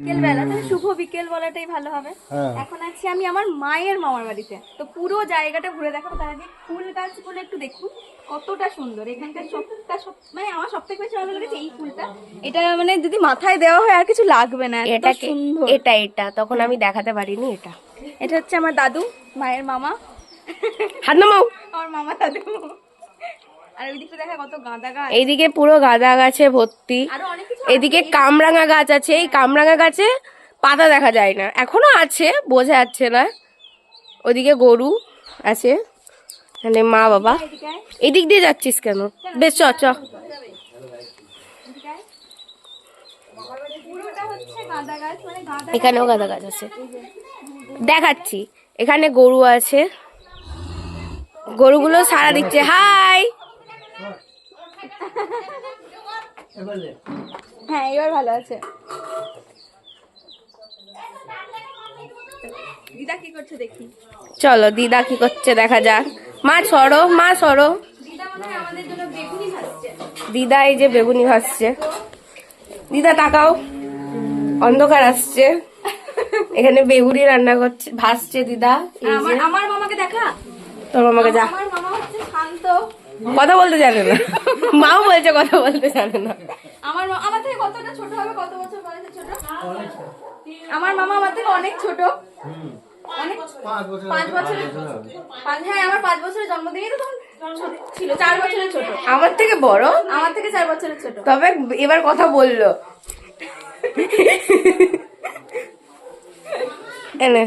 বিকেল বেলা, তাহলে শুভ বিকেল বলাটাই ভালো হবে। এখন আছি আমি আমার মায়ের মামার বাড়িতে, তো পুরো জায়গাটা ঘুরে দেখাবো। তার আগে ফুল গাছগুলো একটু দেখুন কতটা সুন্দর। এখানকার মানে আমার সব থেকে বেশি ভালো লেগেছে এই ফুলটা। এটা মানে যদি মাথায় দেওয়া হয় আর কিছু লাগবে না, এটা সুন্দর। এটা তখন আমি দেখাতে পারিনি। এটা হচ্ছে আমার দাদু, মায়ের মামা। হাত নামাও। আমার মামা দাদু। আর ওইদিকে দেখা কত গাঁদা গাছ, এইদিকে পুরো গাঁদা গাছে ভর্তি। এদিকে কামরাঙা গাছ আছে। এই কামরাঙা গাছে পাতা দেখা যায় না, এখনো আছে, বোঝা যাচ্ছে না। ওইদিকে গরু আছে, মানে মা বাবা। এদিক দিয়ে যাচ্ছিস কেন? বেশ চ চ। এখানেও গাঁদা গাছ আছে, দেখাচ্ছি। এখানে গরু আছে, গরুগুলো সাড়া দিচ্ছে। হাই। হ্যাঁ এবার ভালো আছে। দিদা কি করছে দেখি। চলো দিদা কি করছে দেখা যাক। মা সরো, মা সরো। দিদা এই যে বেগুনি ভাজছে। দিদা তাকাও, অন্ধকার আসছে। এখানে বেগুনি রান্না করছে, ভাজছে দিদা। আমার মামাকে দেখা। তোর মামাকে যা। আমার মামা হচ্ছে শান্ত, কথা বলতে জানে না। মাও বলছে কথা বলতে জানে না। আমার থেকে কতটা ছোট হবে, কত বছর বয়সে ছোট? আমার মামা আমার থেকে অনেক ছোট, অনেক 5 বছরের। হ্যাঁ আমার 5 বছরের জন্মদিনে তো তখন ছিল, 4 বছরের ছোট। আমার থেকে বড়, আমার থেকে 4 বছরের ছোট। তবে এবার কথা বললো। এনে